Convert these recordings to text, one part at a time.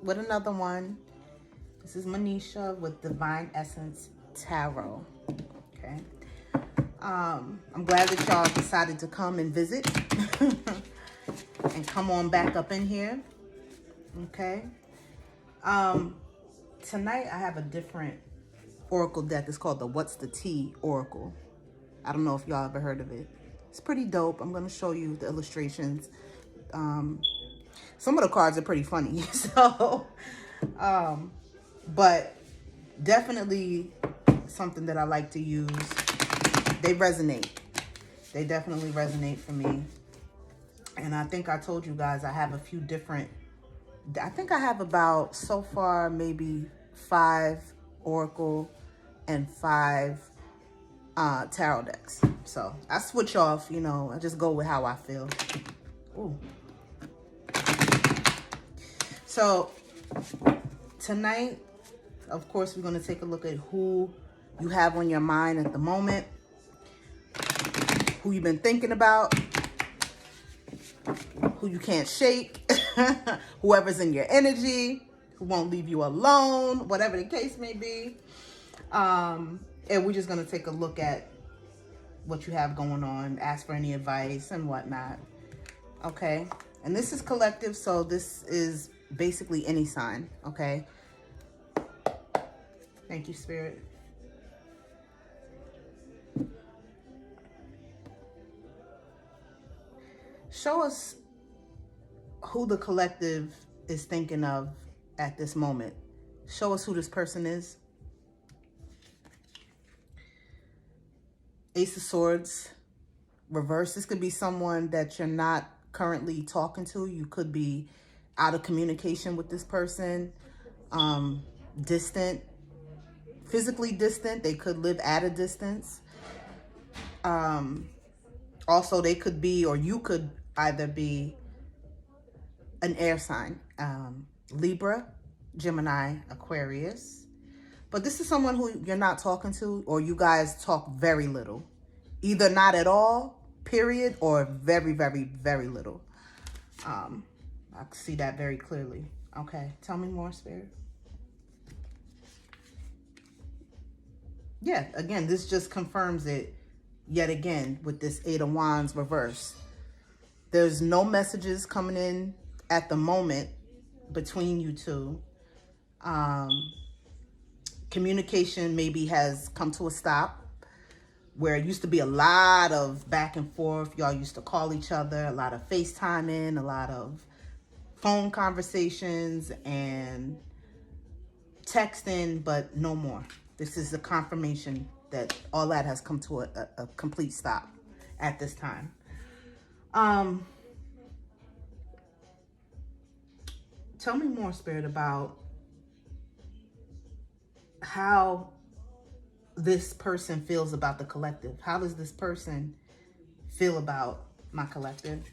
with another one. This is Manisha with Divine Essence Tarot. Okay. I'm glad that y'all decided to come and visit and come on back up in here. Okay. Tonight I have a different oracle deck. It's called the What's the Tea Oracle. I don't know if y'all ever heard of it. It's pretty dope. I'm going to show you the illustrations. Some of the cards are pretty funny. So, but definitely something that I like to use. They resonate. They definitely resonate for me. And I think I told you guys I have a few different, I think I have about, so far, maybe 5 oracle and 5 tarot decks. So I switch off, you know, I just go with how I feel. Ooh. So tonight, of course, we're going to take a look at who you have on your mind at the moment, who you've been thinking about, who you can't shake, whoever's in your energy, who won't leave you alone, whatever the case may be. And we're just going to take a look at what you have going on, ask for any advice and whatnot. Okay. And this is collective, so this is basically any sign. Okay. Thank you, Spirit. Show us who the collective is thinking of at this moment. Show us who this person is. Ace of Swords, reverse. This could be someone that you're not currently talking to. You could be out of communication with this person, distant, physically distant. They could live at a distance. Also, they could be, or you could either be an air sign, Libra, Gemini, Aquarius. But this is someone who you're not talking to, or you guys talk very little. Either not at all, period, or very, very, very little. I see that very clearly. Okay, tell me more, Spirit. Yeah, again, this just confirms it yet again with this 8 of Wands reverse. There's no messages coming in at the moment between you two. Communication maybe has come to a stop, where it used to be a lot of back and forth. Y'all used to call each other, a lot of FaceTiming, a lot of phone conversations and texting, but no more. This is a confirmation that all that has come to a complete stop at this time. Tell me more, Spirit, about how this person feels about the collective. How does this person feel about my collective?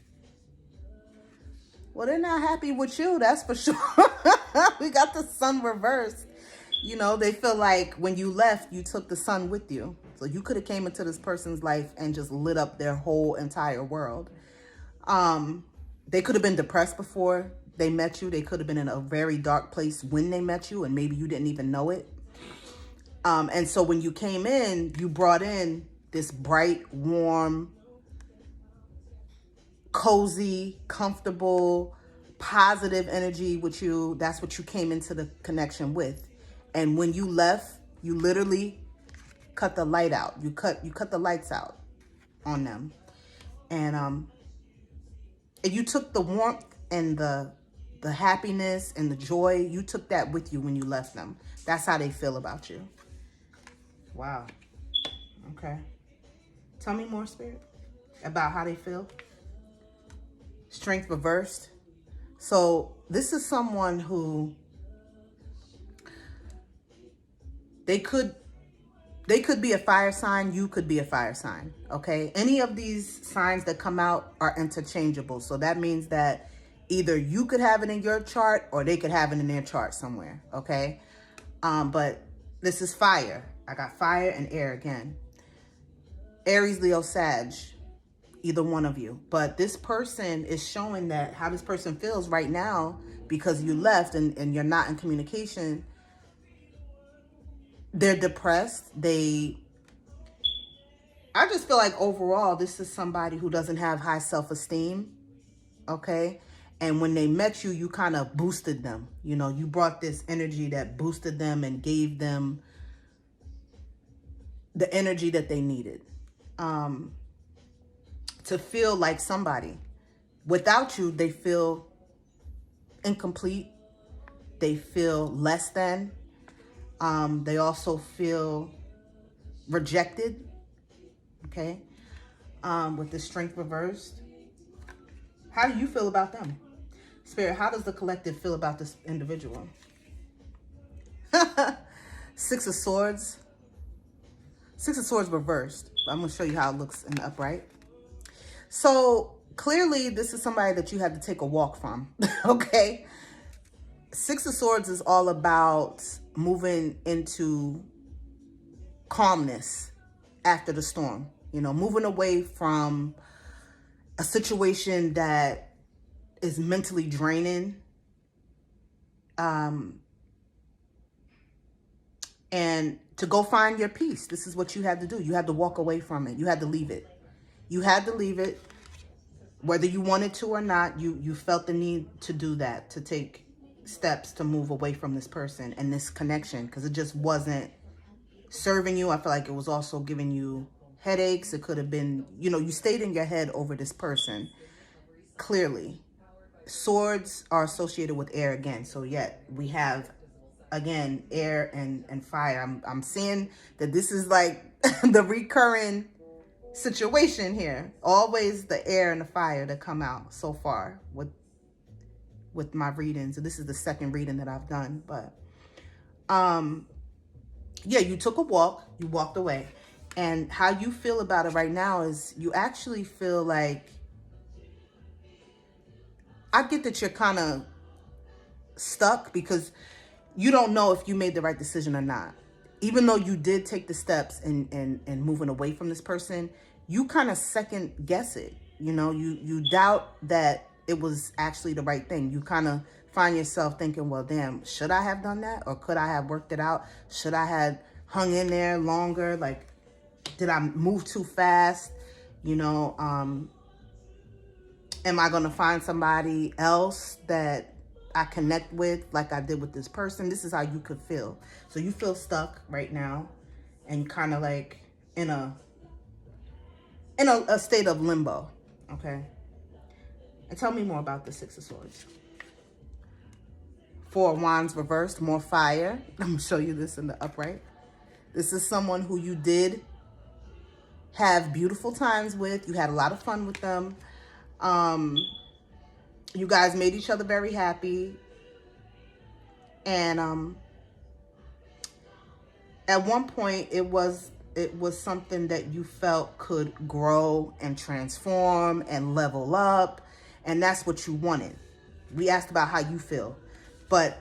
Well, they're not happy with you, that's for sure. We got the sun reversed. You know, they feel like when you left, you took the sun with you. So you could have came into this person's life and just lit up their whole entire world. They could have been depressed before they met you. They could have been in a very dark place when they met you, and maybe you didn't even know it. And so when you came in, you brought in this bright, warm, cozy, comfortable, positive energy with you. That's what you came into the connection with. And when you left, you literally cut the light out. You cut the lights out on them. And you took the warmth and the happiness and the joy, you took that with you when you left them. That's how they feel about you. Wow. Okay. Tell me more, Spirit, about how they feel. Strength reversed. So this is someone who they could be a fire sign. You could be a fire sign. Okay. Any of these signs that come out are interchangeable. So that means that either you could have it in your chart or they could have it in their chart somewhere. Okay. But this is fire. I got fire and air again. Aries, Leo, Sag. either one of you. But this person is showing that how this person feels right now because you left and you're not in communication. They're depressed. I just feel like overall, this is somebody who doesn't have high self-esteem. Okay. And when they met you, you kind of boosted them. You know, you brought this energy that boosted them and gave them the energy that they needed to feel like somebody. Without you, they feel incomplete. They feel less than. They also feel rejected. Okay. With the Strength reversed. How do you feel about them? Spirit, how does the collective feel about this individual? Six of Swords. Six of Swords reversed. I'm going to show you how it looks in the upright. So clearly this is somebody that you had to take a walk from. Okay. Six of Swords is all about moving into calmness after the storm. You know, moving away from a situation that is mentally draining. And to go find your peace. This is what you had to do. You had to walk away from it. You had to leave it. You had to leave it. Whether you wanted to or not, you felt the need to do that, to take steps to move away from this person and this connection, because it just wasn't serving you. I feel like it was also giving you headaches. It could have been, you know, you stayed in your head over this person. Clearly, swords are associated with air again. So yet we have, again, air and fire. I'm seeing that this is like the recurring situation here. Always the air and the fire that come out so far with my readings. And this is the second reading that I've done. But yeah, you took a walk, you walked away. And how you feel about it right now is you actually feel like, I get that you're kind of stuck because you don't know if you made the right decision or not. Even though you did take the steps and moving away from this person, you kind of second guess it. You know, you doubt that it was actually the right thing. You kind of find yourself thinking, well, damn, should I have done that? Or could I have worked it out? Should I have hung in there longer? Like, did I move too fast? You know, am I going to find somebody else that I connect with like I did with this person? This is how you could feel. So you feel stuck right now and kind of like in a state of limbo. Okay. And tell me more about the Six of Swords. Four of Wands reversed, more fire. I'm going to show you this in the upright. This is someone who you did have beautiful times with. You had a lot of fun with them. You guys made each other very happy. And at one point it was something that you felt could grow and transform and level up. And that's what you wanted. We asked about how you feel. But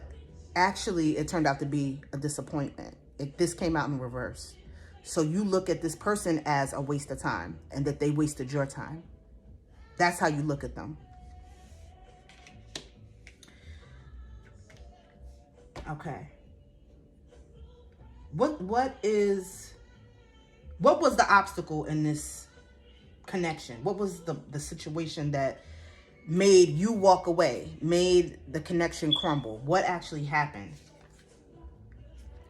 actually it turned out to be a disappointment. This came out in reverse. So you look at this person as a waste of time and that they wasted your time. That's how you look at them. Okay. What was the obstacle in this connection? What was the situation that made you walk away, made the connection crumble? What actually happened?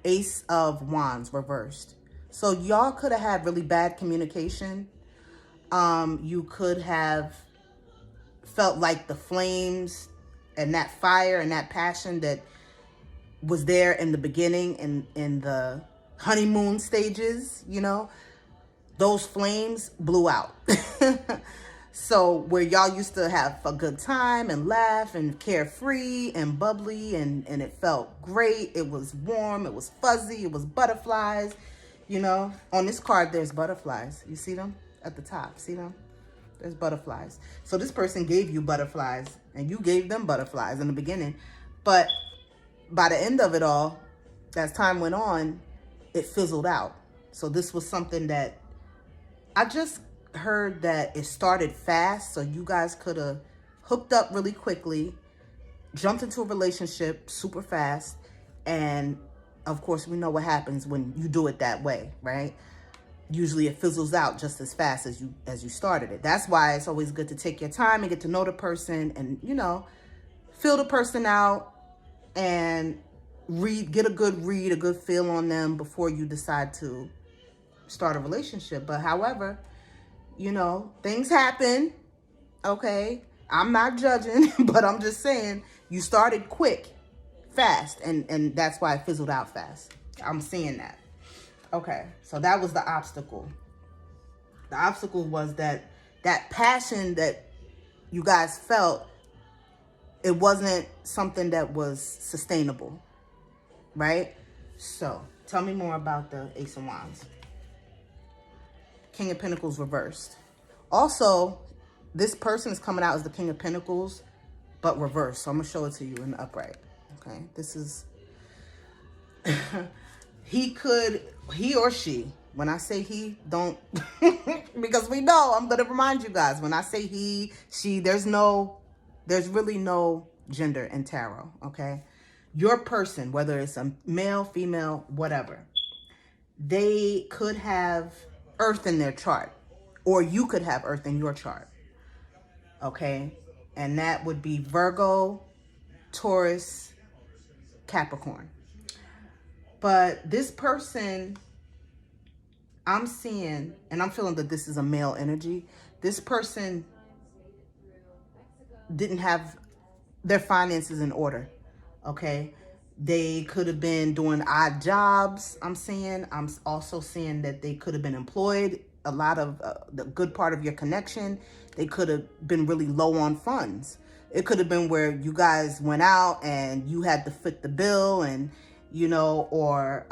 Ace of Wands reversed. So y'all could have had really bad communication. You could have felt like the flames and that fire and that passion that was there in the beginning and in the honeymoon stages, you know, those flames blew out. So where y'all used to have a good time and laugh and carefree and bubbly and it felt great. It was warm. It was fuzzy. It was butterflies. You know, on this card, there's butterflies. You see them at the top? See them? There's butterflies. So this person gave you butterflies and you gave them butterflies in the beginning. But by the end of it all, as time went on, it fizzled out. So this was something that I just heard that it started fast, so you guys could have hooked up really quickly, jumped into a relationship super fast, and of course we know what happens when you do it that way, right? Usually it fizzles out just as fast as you started it. That's why it's always good to take your time and get to know the person, and feel the person out and get a good feel on them before you decide to start a relationship. But however, things happen, okay? I'm not judging, but I'm just saying you started quick, fast, and that's why it fizzled out fast. I'm seeing that. Okay, so that was the obstacle. The obstacle was that passion that you guys felt, it wasn't something that was sustainable, right? So tell me more about the Ace of Wands. King of Pentacles reversed. Also, this person is coming out as the King of Pentacles, but reversed. So I'm going to show it to you in the upright. Okay, this is... he or she, when I say he, don't... because we know, I'm going to remind you guys, when I say he, she, there's really no gender in tarot, okay? Your person, whether it's a male, female, whatever, they could have Earth in their chart, or you could have Earth in your chart, okay? And that would be Virgo, Taurus, Capricorn. But this person, I'm seeing, and I'm feeling that this is a male energy. This person didn't have their finances in order, okay? They could have been doing odd jobs, I'm seeing. I'm also seeing that they could have been employed. A lot of the good part of your connection, they could have been really low on funds. It could have been where you guys went out and you had to foot the bill, and, or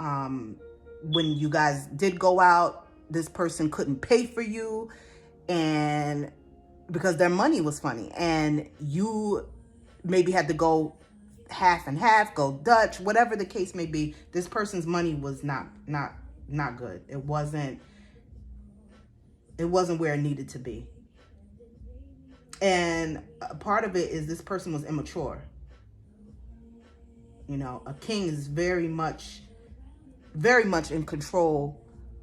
when you guys did go out, this person couldn't pay for you, and because their money was funny, and you maybe had to go half and half, go Dutch, whatever the case may be. This person's money was not good. It wasn't where it needed to be. And a part of it is this person was immature. A king is very much in control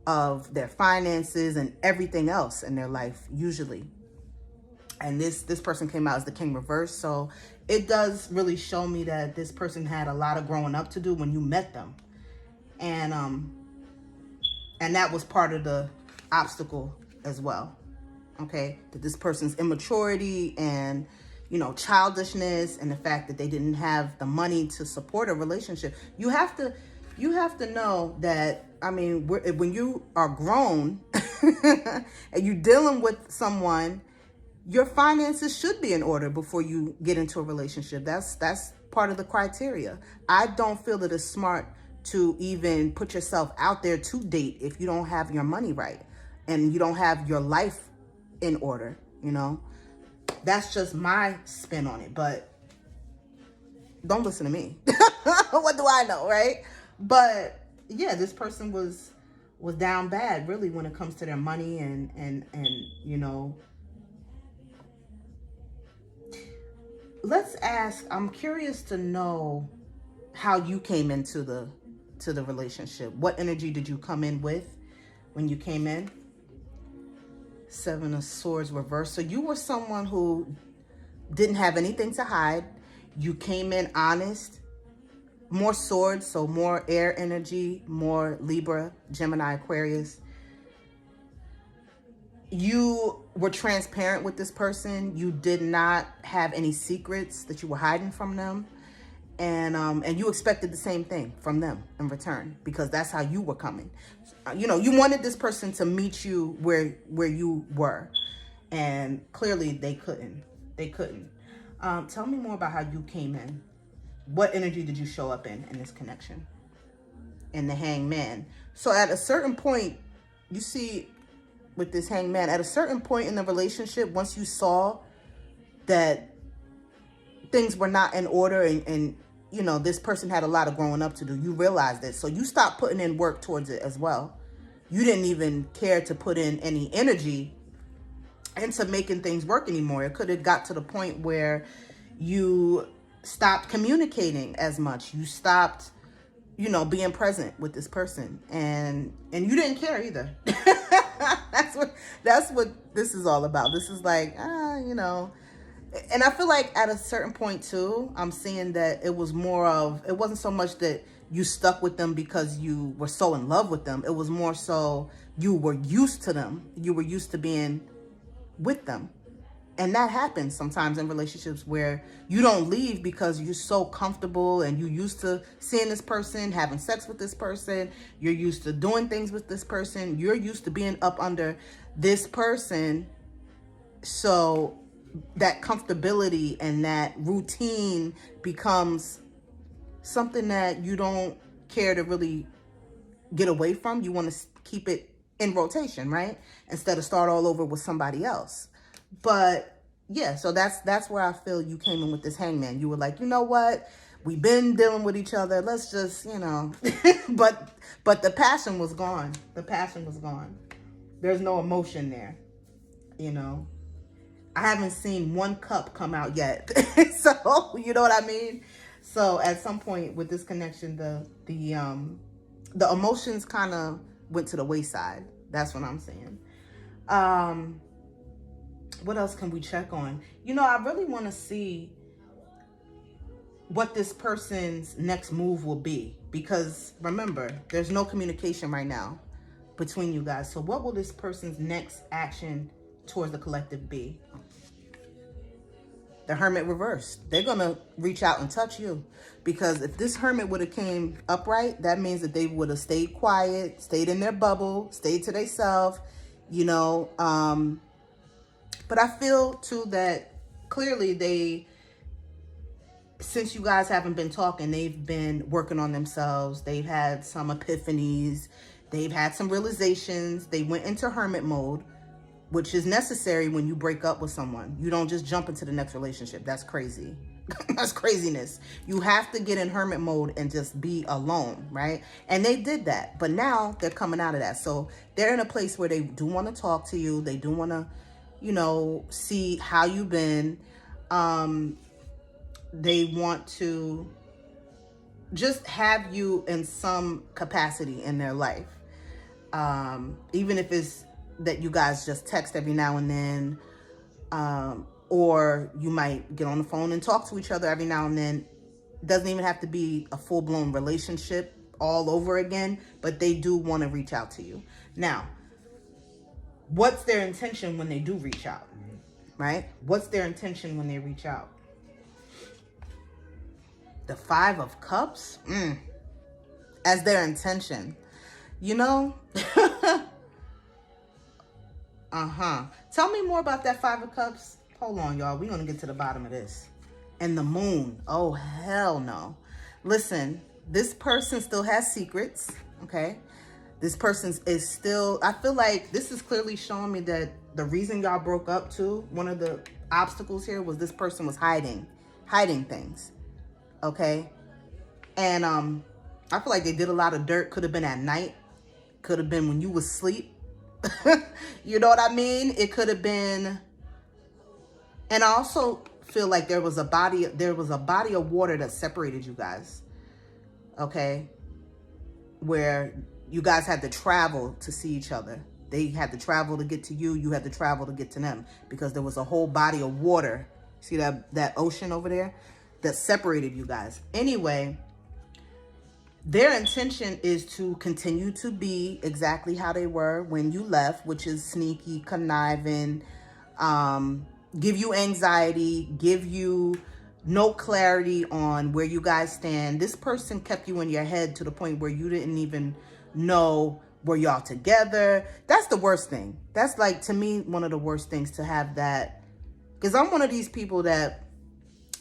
of their finances and everything else in their life, usually. And this person came out as the king reversed. So it does really show me that this person had a lot of growing up to do when you met them. And that was part of the obstacle as well. Okay, that this person's immaturity and, childishness, and the fact that they didn't have the money to support a relationship. You have to know that, when you are grown and you're dealing with someone, your finances should be in order before you get into a relationship. That's part of the criteria. I don't feel that it's smart to even put yourself out there to date if you don't have your money right and you don't have your life in order, That's just my spin on it, but don't listen to me. What do I know, right? But yeah, this person was down bad, really, when it comes to their money and let's ask, I'm curious to know how you came into the relationship. What energy did you come in with when you came in? Seven of Swords reversed. So you were someone who didn't have anything to hide. You came in honest. More swords, so more air energy, more Libra, Gemini, Aquarius. You were transparent with this person. You did not have any secrets that you were hiding from them. And you expected the same thing from them in return, because that's how you were coming. You wanted this person to meet you where you were, and clearly they couldn't. Tell me more about how you came in. What energy did you show up in this connection? And the Hangman. So at a certain point, you see with this Hangman, at a certain point in the relationship, once you saw that things were not in order and this person had a lot of growing up to do, you realized it. So you stopped putting in work towards it as well. You didn't even care to put in any energy into making things work anymore. It could have got to the point where you stopped communicating as much. You stopped, you know, being present with this person, and you didn't care either. That's what this is all about. This is like, you know, and I feel like at a certain point too, I'm seeing that it was more of, it wasn't so much that you stuck with them because you were so in love with them. It was more so you were used to them. You were used to being with them. And that happens sometimes in relationships where you don't leave because you're so comfortable and you used to seeing this person, having sex with this person. You're used to doing things with this person. You're used to being up under this person. So that comfortability and that routine becomes something that you don't care to really get away from. You want to keep it in rotation, right? Instead of start all over with somebody else. But yeah, so that's where I feel you came in with this hangman. You were like, you know what? We've been dealing with each other. Let's just, you know, but the passion was gone. The passion was gone. There's no emotion there, you know. I haven't seen one cup come out yet. So, you know what I mean? So at some point with this connection, the emotions kind of went to the wayside. That's what I'm saying. What else can we check on? You know, I really want to see what this person's next move will be, because remember, there's no communication right now between you guys. So what will this person's next action towards the collective be? The Hermit reversed. They're going to reach out and touch you, because if this Hermit would have came upright, that means that they would have stayed quiet, stayed in their bubble, stayed to themselves, you know. But I feel too that clearly since you guys haven't been talking, they've been working on themselves. They've had some epiphanies. They've had some realizations. They went into hermit mode, which is necessary when you break up with someone. You don't just jump into the next relationship. That's crazy. That's craziness. You have to get in hermit mode and just be alone, right? And they did that, but now they're coming out of that. So they're in a place where they do want to talk to you. They do want to, you know, see how you've been. They want to just have you in some capacity in their life. Even if it's that you guys just text every now and then, or you might get on the phone and talk to each other every now and then. It doesn't even have to be a full-blown relationship all over again, but they do want to reach out to you. Now, what's their intention when they do reach out, right? What's their intention when they reach out? The Five of Cups as their intention, you know? Tell me more about that Five of Cups. Hold on, y'all. We're going to get to the bottom of this. And the Moon. Oh, hell no. Listen, this person still has secrets, okay? This person is still, I feel like this is clearly showing me that the reason y'all broke up too, one of the obstacles here was this person was hiding things, okay? And I feel like they did a lot of dirt. Could have been at night. Could have been when you was asleep. You know what I mean? It could have been. And I also feel like there was a body of water that separated you guys, okay? Where you guys had to travel to see each other. They had to travel to get to you. You had to travel to get to them, because there was a whole body of water. See that ocean over there that separated you guys. Anyway, their intention is to continue to be exactly how they were when you left, which is sneaky, conniving, give you anxiety, give you no clarity on where you guys stand. This person kept you in your head to the point where you didn't even know, were y'all together? That's the worst thing. That's, like, to me, one of the worst things, to have that. Because I'm one of these people that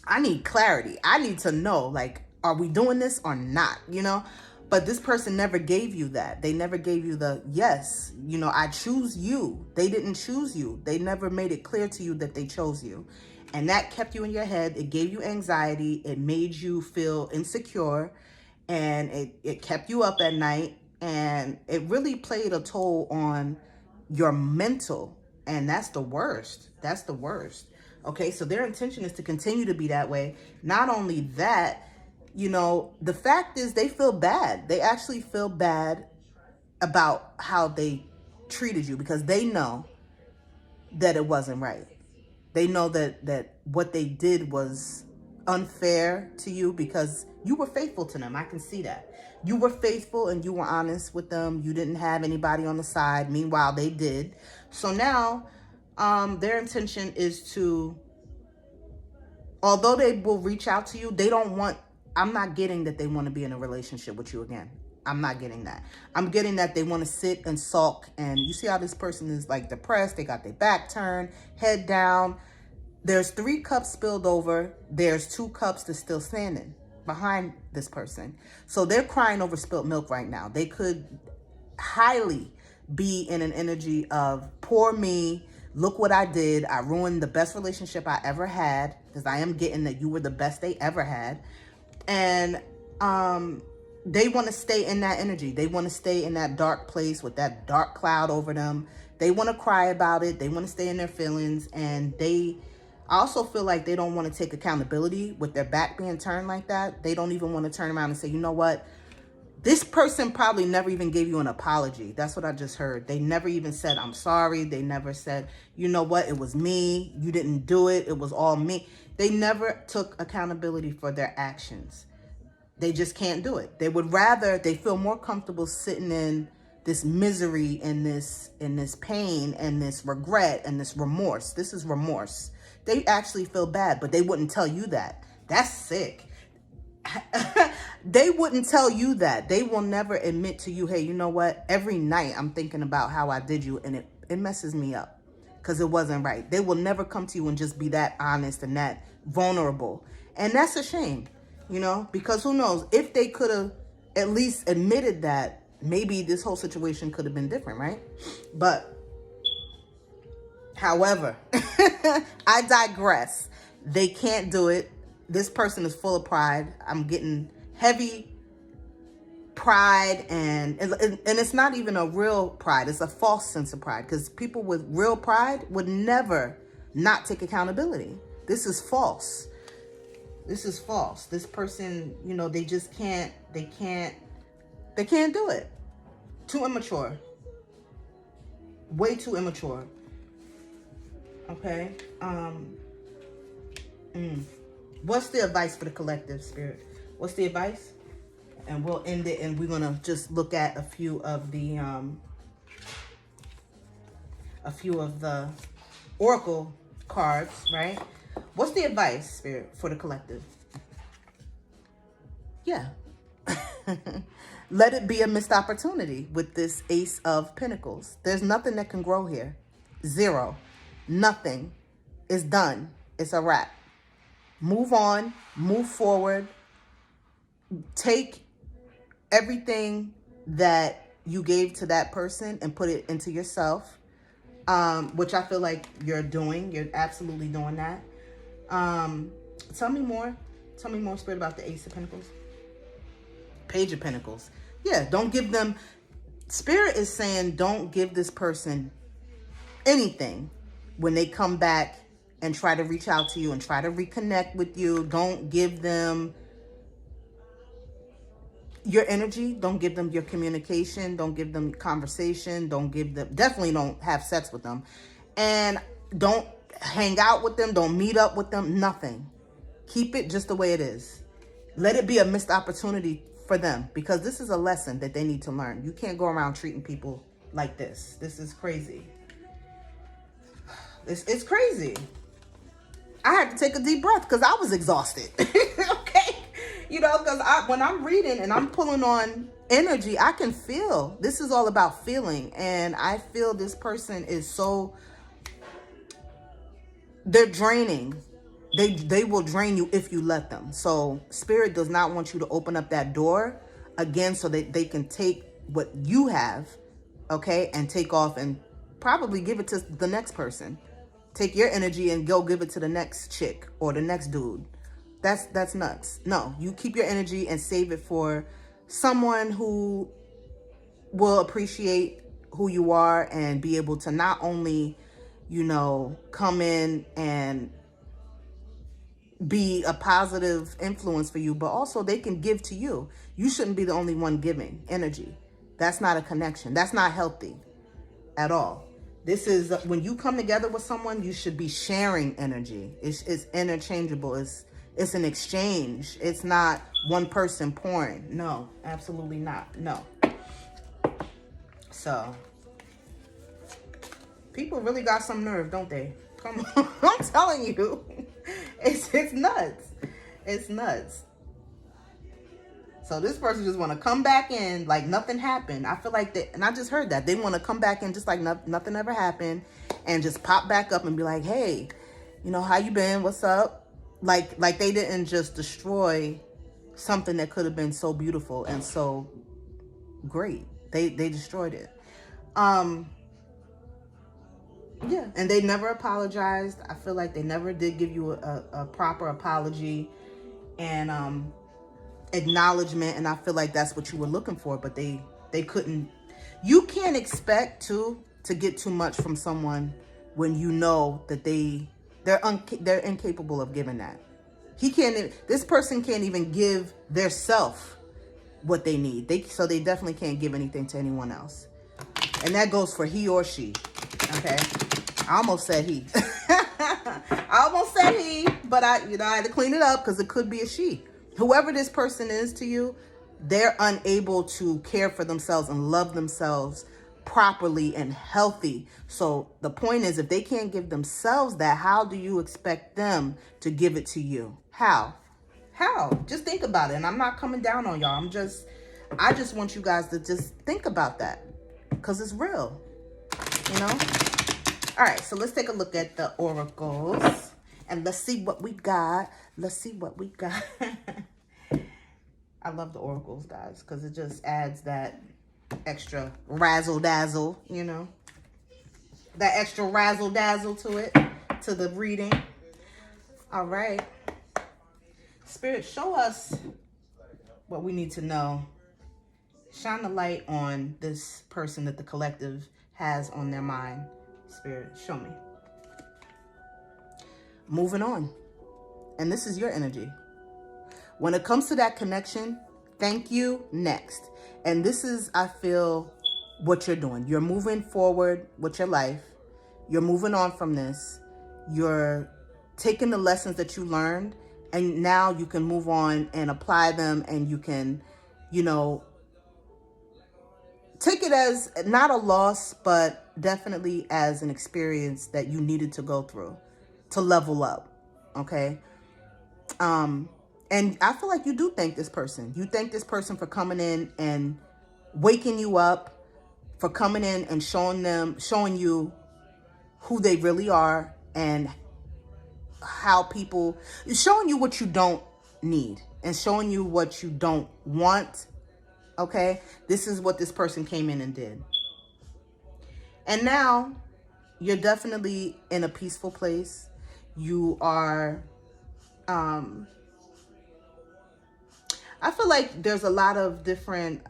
I need clarity. I need to know, like, are we doing this or not, you know? But this person never gave you that. They never gave you the, yes, you know, I choose you. They didn't choose you. They never made it clear to you that they chose you. And that kept you in your head. It gave you anxiety. It made you feel insecure. And it kept you up at night. And it really played a toll on your mental And that's the worst. That's the worst. Okay, so their intention is to continue to be that way. Not only that, you know, the fact is they feel bad. They actually feel bad about how they treated you because they know that it wasn't right. They know that what they did was unfair to you because you were faithful to them. I can see that. You were faithful and you were honest with them. You didn't have anybody on the side. Meanwhile, they did. So now their intention is to, although they will reach out to you, they don't want, I'm not getting that they want to be in a relationship with you again. I'm not getting that. I'm getting that they want to sit and sulk. And you see how this person is like depressed. They got their back turned, head down. There's 3 cups spilled over. There's 2 cups that's still standing behind this person. So they're crying over spilt milk right now. They could highly be in an energy of poor me. Look what I did. I ruined the best relationship I ever had, because I am getting that you were the best they ever had. And they want to stay in that energy. They want to stay in that dark place with that dark cloud over them. They want to cry about it. They want to stay in their feelings. And I also feel like they don't want to take accountability with their back being turned like that. They don't even want to turn around and say, you know what? This person probably never even gave you an apology. That's what I just heard. They never even said, I'm sorry. They never said, you know what? It was me. You didn't do it. It was all me. They never took accountability for their actions. They just can't do it. They would rather, they feel more comfortable sitting in this misery and this pain and this regret and this remorse. This is remorse. They actually feel bad, but they wouldn't tell you that. That's sick. They wouldn't tell you that. They will never admit to you, hey, you know what? Every night I'm thinking about how I did you and it messes me up because it wasn't right. They will never come to you and just be that honest and that vulnerable. And that's a shame, you know, because who knows, if they could have at least admitted that, maybe this whole situation could have been different, right? But however, I digress. They can't do it. This person is full of pride. I'm getting heavy pride, and it's not even a real pride. It's a false sense of pride, because people with real pride would never not take accountability. This is false. This is false. This person, you know, they just can't, they can't do it. Too immature. Way too immature. Okay. What's the advice for the collective, Spirit? What's the advice? And we'll end it, and we're gonna just look at a few of the oracle cards, right? What's the advice, Spirit, for the collective? Yeah. Let it be a missed opportunity with this Ace of Pentacles. There's nothing that can grow here. Zero. Nothing. It's done. It's a wrap. Move on. Move forward. Take everything that you gave to that person and put it into yourself, which I feel like you're doing. You're absolutely doing that. Tell me more. Tell me more, Spirit, about the Ace of Pentacles. Page of Pentacles. Yeah, don't give them... Spirit is saying don't give this person anything when they come back and try to reach out to you and try to reconnect with you. Don't give them your energy. Don't give them your communication. Don't give them conversation. Don't give them... Definitely don't have sex with them. And don't hang out with them. Don't meet up with them. Nothing. Keep it just the way it is. Let it be a missed opportunity for them, because this is a lesson that they need to learn. You can't go around treating people like this. This is crazy. It's crazy. I had to take a deep breath because I was exhausted. Okay? You know, because when I'm reading and I'm pulling on energy, I can feel. This is all about feeling. And I feel this person is so... They're draining. They will drain you if you let them. So Spirit does not want you to open up that door again so that they can take what you have, okay, and take off and probably give it to the next person. Take your energy and go give it to the next chick or the next dude. That's nuts. No, you keep your energy and save it for someone who will appreciate who you are and be able to not only, you know, come in and be a positive influence for you, but also they can give to you. You shouldn't be the only one giving energy. That's not a connection. That's not healthy at all. This is when you come together with someone, you should be sharing energy. It's interchangeable. It's an exchange. It's not one person pouring. No, absolutely not. No. So people really got some nerve, don't they? Come on, I'm telling you, it's nuts. It's nuts. So this person just want to come back in like nothing happened. I feel like that, and I just heard that they want to come back in just like nothing ever happened, and just pop back up and be like, "Hey, you know, how you been? What's up?" Like they didn't just destroy something that could have been so beautiful and so great. They destroyed it. Yeah, and they never apologized. I feel like they never did give you a proper apology and acknowledgement, and I feel like that's what you were looking for, but they couldn't. You can't expect to get too much from someone when you know that they're incapable of giving that. This person can't even give their self what they need. So they definitely can't give anything to anyone else. And that goes for he or she. Okay. I almost said he. But I had to clean it up because it could be a she. Whoever this person is to you, they're unable to care for themselves and love themselves properly and healthy. So the point is, if they can't give themselves that, how do you expect them to give it to you? How? Just think about it. And I'm not coming down on y'all. I just want you guys to just think about that because it's real, you know? All right, so let's take a look at the oracles and let's see what we got. I love the oracles, guys, because it just adds that extra razzle dazzle, you know, that extra razzle dazzle to it, to the reading. All right. Spirit, show us what we need to know. Shine the light on this person that the collective has on their mind. Spirit, show me. Moving on. And this is your energy. When it comes to that connection, thank you, next. And this is, I feel, what you're doing. You're moving forward with your life. You're moving on from this. You're taking the lessons that you learned, and now you can move on and apply them, and you can, you know, take it as not a loss, but definitely as an experience that you needed to go through to level up. Okay. And I feel like you do thank this person. You thank this person for coming in and waking you up, for coming in and showing you who they really are, and showing you what you don't need and showing you what you don't want. Okay. This is what this person came in and did. And now you're definitely in a peaceful place. You are, I feel like there's a lot of different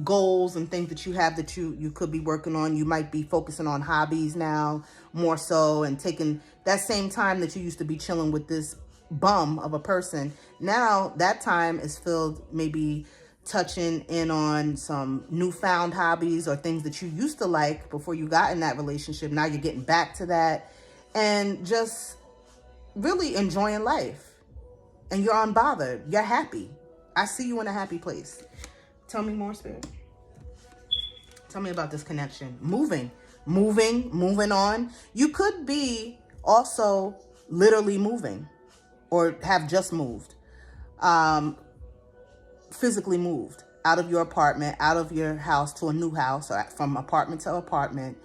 goals and things that you have that you could be working on. You might be focusing on hobbies now more so, and taking that same time that you used to be chilling with this bum of a person. Now that time is filled maybe touching in on some newfound hobbies or things that you used to like before you got in that relationship. Now you're getting back to that and just really enjoying life. And you're unbothered. You're happy. I see you in a happy place. Tell me more, Spirit. Tell me about this connection. Moving on. You could be also literally moving or have just moved. Physically moved out of your apartment, out of your house to a new house, or from apartment to apartment.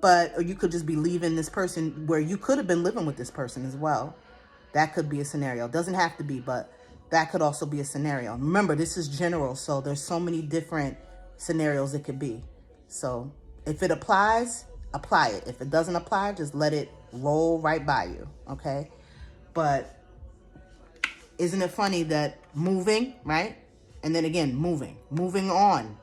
Or you could just be leaving this person where you could have been living with this person as well. That could be a scenario. It doesn't have to be, but that could also be a scenario. Remember, this is general, so there's so many different scenarios it could be. So if it applies, apply it. If it doesn't apply, just let it roll right by you, okay? But isn't it funny that moving, right? And then again, moving on.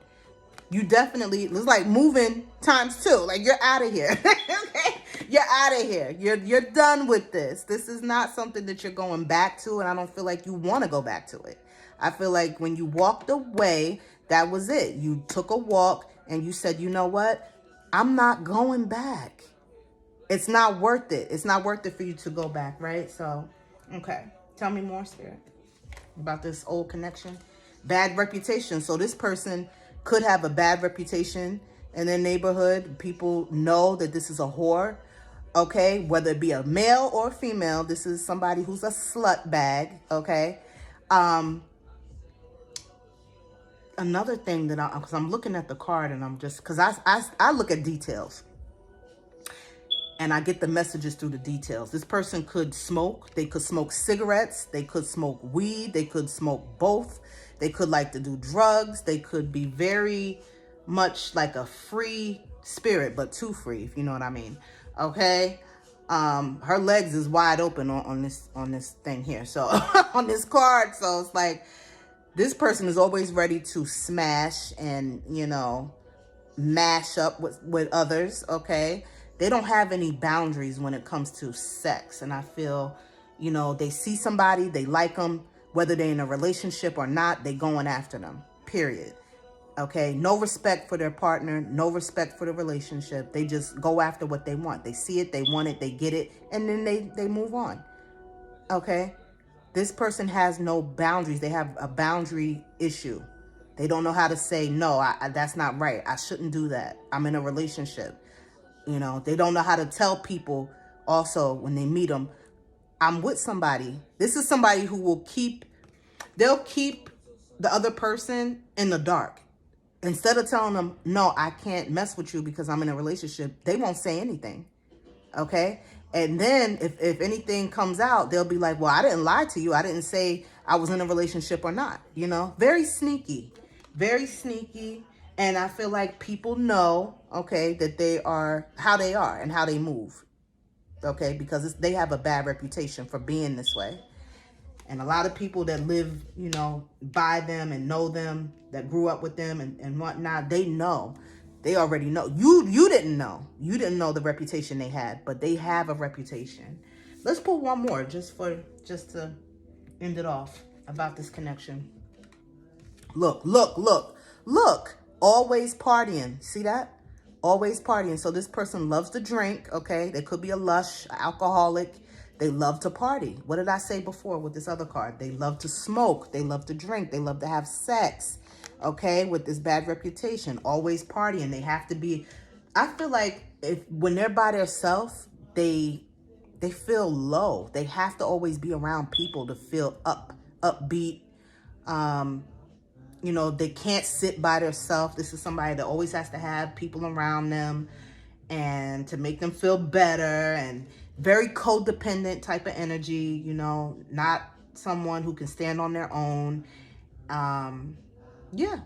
You definitely, it's like moving ×2. Like, you're out of here. Okay? You're out of here. You're done with this. This is not something that you're going back to, and I don't feel like you want to go back to it. I feel like when you walked away, that was it. You took a walk and you said, you know what? I'm not going back. It's not worth it. It's not worth it for you to go back, right? So, okay. Tell me more, Spirit, about this old connection. Bad reputation. So this person could have a bad reputation in their neighborhood. People know that this is a whore. Okay, whether it be a male or a female, this is somebody who's a slut bag. Okay. Another thing that because I'm looking at the card and I'm just, because I look at details and I get the messages through the details. This person could smoke. They could smoke cigarettes. They could smoke weed. They could smoke both. They could like to do drugs. They could be very much like a free spirit, but too free, if you know what I mean. Okay. Her legs is wide open on this thing here. So on this card. So it's like, this person is always ready to smash and, you know, mash up with others, okay? They don't have any boundaries when it comes to sex. And I feel, you know, they see somebody, they like them, whether they're in a relationship or not, they going after them, period. Okay? No respect for their partner, no respect for the relationship. They just go after what they want. They see it, they want it, they get it, and then they move on, okay? This person has no boundaries. They have a boundary issue. They don't know how to say, no, that's not right. I shouldn't do that. I'm in a relationship. You know, they don't know how to tell people also when they meet them, I'm with somebody. This is somebody who will they'll keep the other person in the dark. Instead of telling them, no, I can't mess with you because I'm in a relationship, they won't say anything. Okay? And then if anything comes out, they'll be like, well, I didn't lie to you. I didn't say I was in a relationship or not. You know, very sneaky, very sneaky. And I feel like people know, okay, that they are how they are and how they move. Okay, because they have a bad reputation for being this way. And a lot of people that live, you know, by them and know them, that grew up with them and whatnot, they know. They already know. You didn't know. You didn't know the reputation they had, but they have a reputation. Let's pull one more just to end it off about this connection. Look. Always partying. See that? Always partying. So this person loves to drink, okay? They could be a lush, alcoholic. They love to party. What did I say before with this other card? They love to smoke. They love to drink. They love to have sex. Okay, with this bad reputation, always partying. They have to be, I feel like when they're by themselves, they feel low. They have to always be around people to feel upbeat. You know, they can't sit by themselves. This is somebody that always has to have people around them and to make them feel better, and very codependent type of energy, you know, not someone who can stand on their own. Yeah,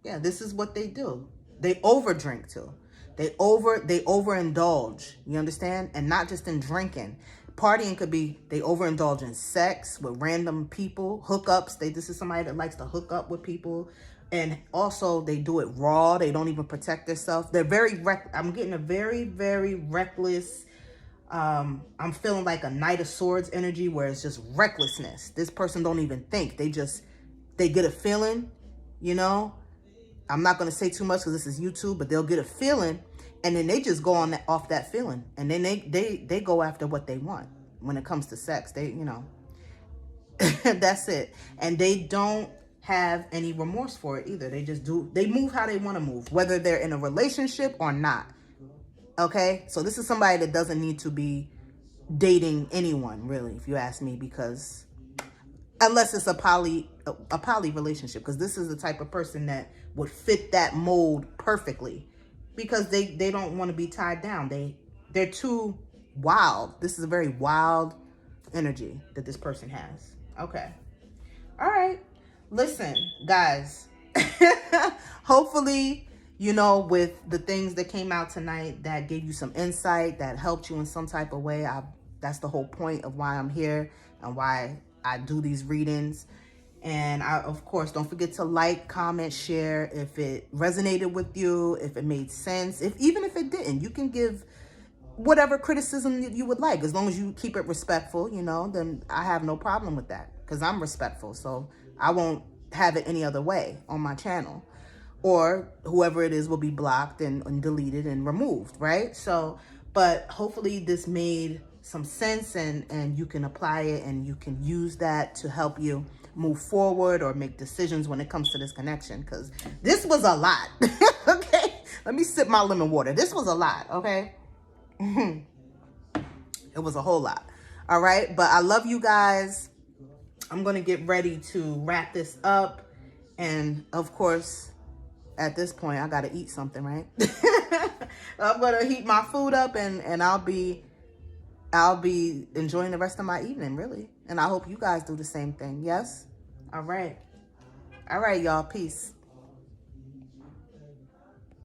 this is what they do. They overdrink too. They overindulge. You understand? And not just in drinking. Partying could be they overindulge in sex with random people, hookups. This is somebody that likes to hook up with people, and also they do it raw. They don't even protect themselves. They're I'm getting a very, very reckless. I'm feeling like a Knight of Swords energy where it's just recklessness. This person don't even think. They get a feeling, you know. I'm not going to say too much because this is YouTube, but they'll get a feeling and then they just go off that feeling. And then they go after what they want when it comes to sex. They, you know, that's it. And they don't have any remorse for it either. They move how they want to move, whether they're in a relationship or not. Okay. So this is somebody that doesn't need to be dating anyone, really, if you ask me, because unless it's a poly relationship, because this is the type of person that would fit that mold perfectly, because they don't want to be tied down. They're too wild. This is a very wild energy that this person has. Okay. All right. Listen, guys, hopefully, you know, with the things that came out tonight, that gave you some insight, that helped you in some type of way. That's the whole point of why I'm here and why I do these readings. And of course, don't forget to like, comment, share if it resonated with you, if it made sense. Even if it didn't, you can give whatever criticism that you would like. As long as you keep it respectful, you know, then I have no problem with that because I'm respectful. So I won't have it any other way on my channel. Or whoever it is will be blocked and deleted and removed, right? So, but hopefully this made some sense and you can apply it and you can use that to help you move forward or make decisions when it comes to this connection, because this was a lot. Okay, let me sip my lemon water. This was a lot. Okay. It was a whole lot. All right, but I love you guys. I'm gonna get ready to wrap this up, and of course at this point I gotta eat something, right? I'm gonna heat my food up and I'll be enjoying the rest of my evening, really. And I hope you guys do the same thing. Yes? All right, y'all. Peace.